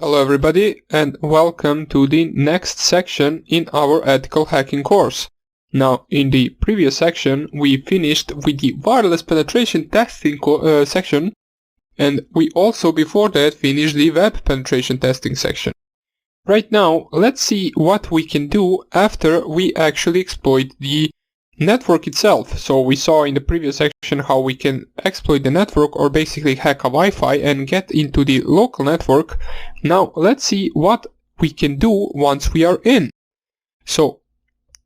Hello everybody and welcome to the next section in our ethical hacking course. Now in the previous section we finished with the wireless penetration testing section, and we also before that finished the web penetration testing section. Right now let's see what we can do after we actually exploit the network itself. So we saw in the previous section how we can exploit the network or basically hack a Wi-Fi and get into the local network. Now let's see what we can do once we are in. So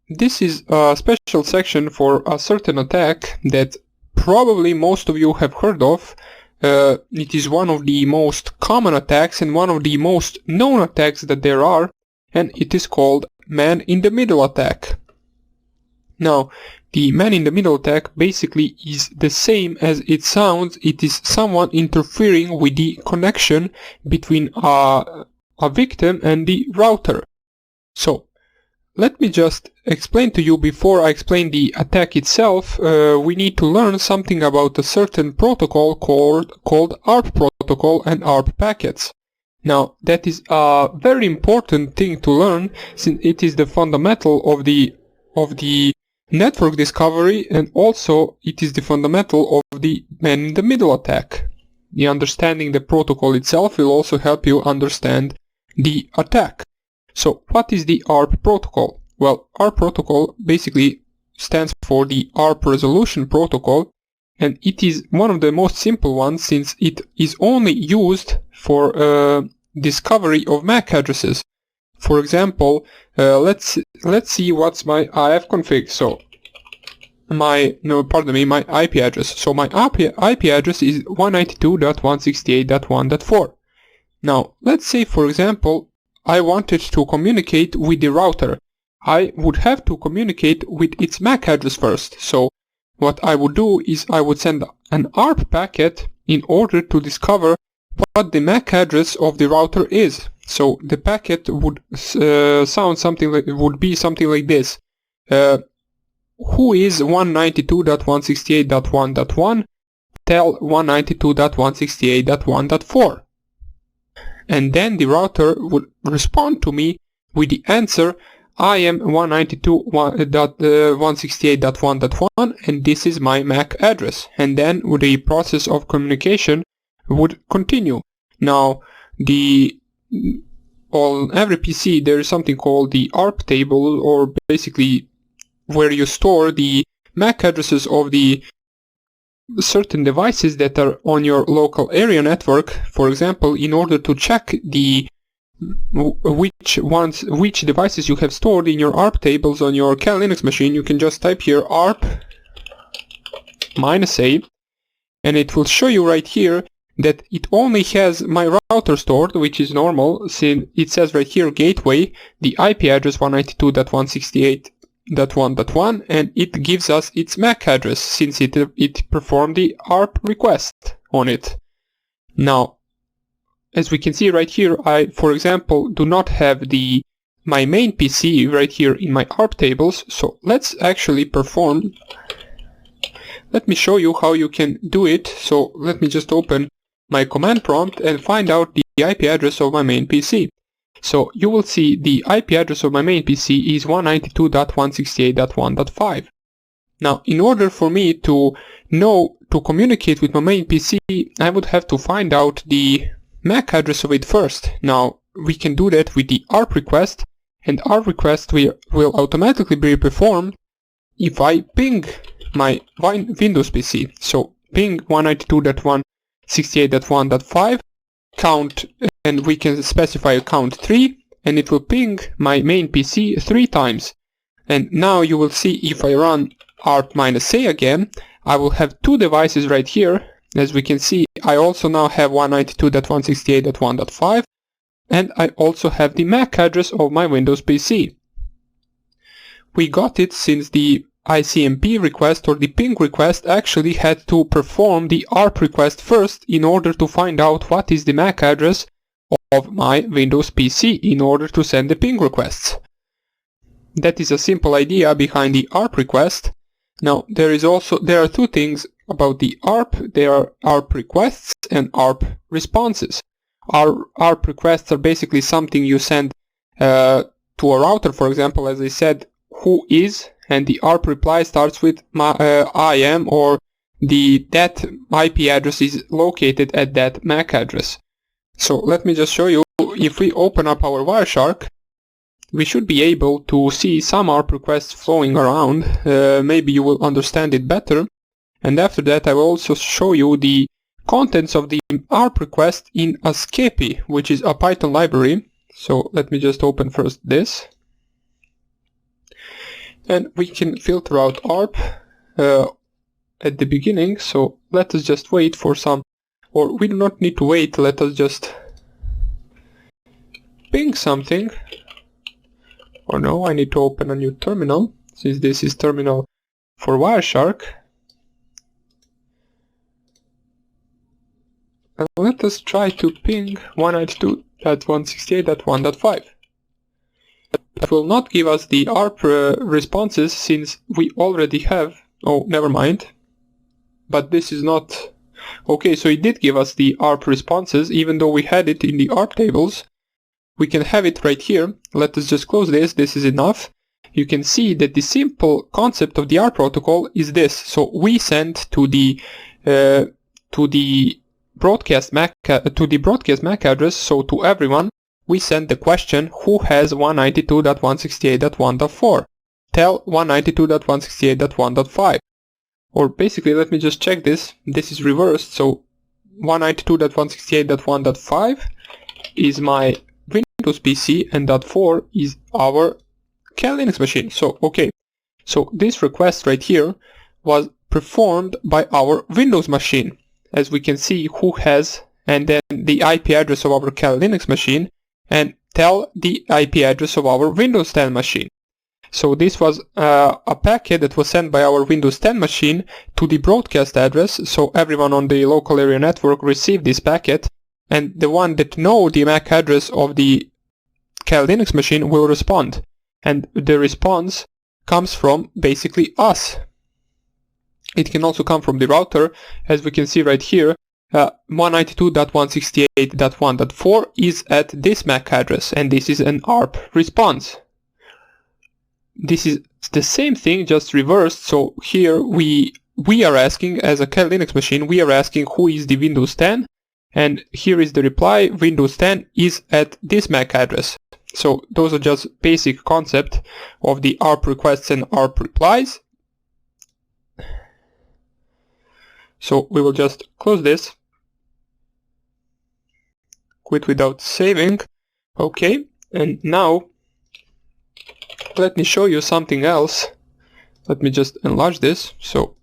this is a special section for a certain attack that probably most of you have heard of. It is one of the most common attacks and one of the most known attacks that there are, and it is called man-in-the-middle attack. Now, the man-in-the-middle attack basically is the same as it sounds. It is someone interfering with the connection between a victim and the router. So, let me just explain to you before I explain the attack itself. We need to learn something about a certain protocol called ARP protocol and ARP packets. Now, that is a very important thing to learn, since it is the fundamental of the network discovery, and also it is the fundamental of the man-in-the-middle attack. The understanding the protocol itself will also help you understand the attack. So what is the ARP protocol? Well, ARP protocol basically stands for the ARP resolution protocol, and it is one of the most simple ones since it is only used for discovery of MAC addresses. For example, let's see what's my IF config. So my IP address. So my IP address is 192.168.1.4. Now let's say, for example, I wanted to communicate with the router. I would have to communicate with its MAC address first. So what I would do is I would send an ARP packet in order to discover what the MAC address of the router is. So the packet would would be something like this. Who is 192.168.1.1? Tell 192.168.1.4. And then the router would respond to me with the answer, I am 192.168.1.1 and this is my MAC address. And then the process of communication would continue. Now, on every PC there is something called the ARP table, or basically where you store the MAC addresses of the certain devices that are on your local area network. For example, in order to check which devices you have stored in your ARP tables on your Kali Linux machine, you can just type here ARP -A, and it will show you right here that it only has my router stored, which is normal, since it says right here gateway, the IP address 192.168.1.1, and it gives us its MAC address since it performed the ARP request on it. Now, as we can see right here, I, for example, do not have my main PC right here in my ARP tables, so let's actually let me show you how you can do it. So let me just open my command prompt and find out the IP address of my main PC. So you will see the IP address of my main PC is 192.168.1.5. Now, in order for me to communicate with my main PC, I would have to find out the MAC address of it first. Now, we can do that with the ARP request, and ARP request will automatically be performed if I ping my Windows PC. So ping 192.168.1.5 count, and we can specify count 3, and it will ping my main PC 3 times. And now you will see if I run ARP -A again, I will have 2 devices right here. As we can see, I also now have 192.168.1.5, and I also have the MAC address of my Windows PC. We got it since the ICMP request or the ping request actually had to perform the ARP request first in order to find out what is the MAC address of my Windows PC in order to send the ping requests. That is a simple idea behind the ARP request. Now there are 2 things about the ARP. There are ARP requests and ARP responses. ARP requests are basically something you send to a router, for example, as I said, who is, and the ARP reply starts with I am, or that IP address is located at that MAC address. So let me just show you. If we open up our Wireshark, we should be able to see some ARP requests flowing around. Maybe you will understand it better. And after that I will also show you the contents of the ARP request in Escape, which is a Python library. So let me just open first this. And we can filter out ARP at the beginning. So let us just wait for some, or we do not need to wait, let us just ping something. Or no, I need to open a new terminal, since this is terminal for Wireshark. And let us try to ping 192.168.1.5. That will not give us the ARP responses, since we already have... Oh, never mind. But this is not... Okay, so it did give us the ARP responses, even though we had it in the ARP tables. We can have it right here. Let us just close this. This is enough. You can see that the simple concept of the ARP protocol is this. So we send to the broadcast MAC address. So to everyone, we send the question who has 192.168.1.4. Tell 192.168.1.5. Or basically, let me just check this. This is reversed. So 192.168.1.5 is my Windows PC, and .4 is our Cal Linux machine. So okay, so this request right here was performed by our Windows machine, as we can see who has, and then the IP address of our Cal Linux machine, and tell the IP address of our Windows 10 machine. So this was a packet that was sent by our Windows 10 machine to the broadcast address. So everyone on the local area network received this packet, and the one that know the MAC address of the Cal Linux machine will respond. And the response comes from basically us. It can also come from the router, as we can see right here. 192.168.1.4 is at this MAC address, and this is an ARP response. This is the same thing, just reversed. So here we are asking, as a Cal Linux machine, we are asking who is the Windows 10, and here is the reply, Windows 10 is at this MAC address. So those are just basic concept of the ARP requests and ARP replies. So we will just close this, quit without saving. Okay, and now let me show you something else. Let me just enlarge this, so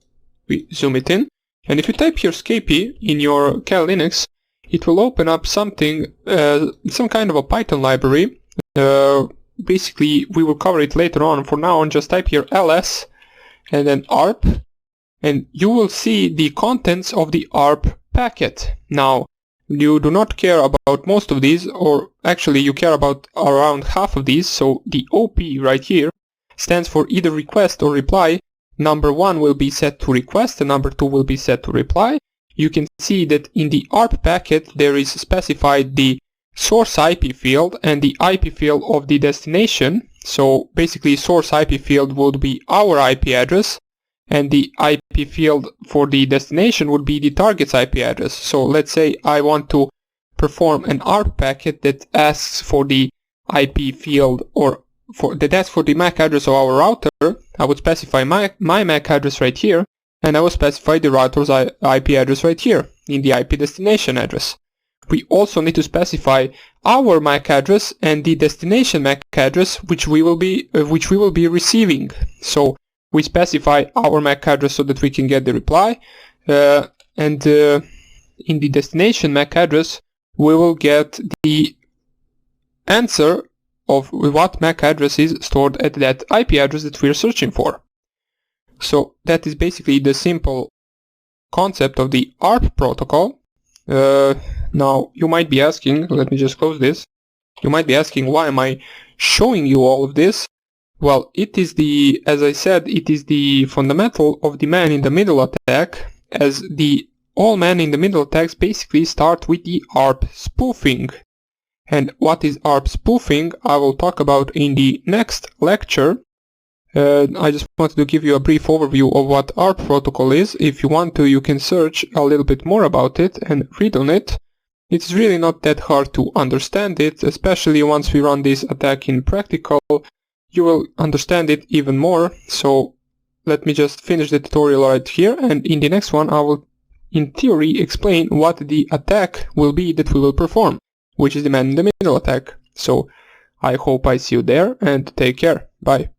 we zoom it in. And if you type here Escape in your Cal Linux, it will open up something, some kind of a Python library. Basically, we will cover it later on. For now on, just type here ls and then ARP, and you will see the contents of the ARP packet. Now, you do not care about most of these, or actually you care about around half of these. So the OP right here stands for either request or reply. Number 1 will be set to request and number 2 will be set to reply. You can see that in the ARP packet there is specified the source IP field and the IP field of the destination. So basically source IP field would be our IP address, and the IP field for the destination would be the target's IP address. So let's say I want to perform an ARP packet that asks for the IP field, or that's for the MAC address of our router. I would specify my MAC address right here, and I will specify the router's IP address right here in the IP destination address. We also need to specify our MAC address and the destination MAC address which we will be receiving. So we specify our MAC address so that we can get the reply, and in the destination MAC address we will get the answer of what MAC address is stored at that IP address that we are searching for. So that is basically the simple concept of the ARP protocol. Now you might be asking, let me just close this, you might be asking, why am I showing you all of this? Well, it is as I said, it is the fundamental of the man in the middle attack, as the all men in the middle attacks basically start with the ARP spoofing. And what is ARP spoofing I will talk about in the next lecture. I just wanted to give you a brief overview of what ARP protocol is. If you want to, you can search a little bit more about it and read on it. It's really not that hard to understand it, especially once we run this attack in practical. You will understand it even more. So let me just finish the tutorial right here, and in the next one I will in theory explain what the attack will be that we will perform, which is the man in the middle attack. So I hope I see you there, and take care. Bye.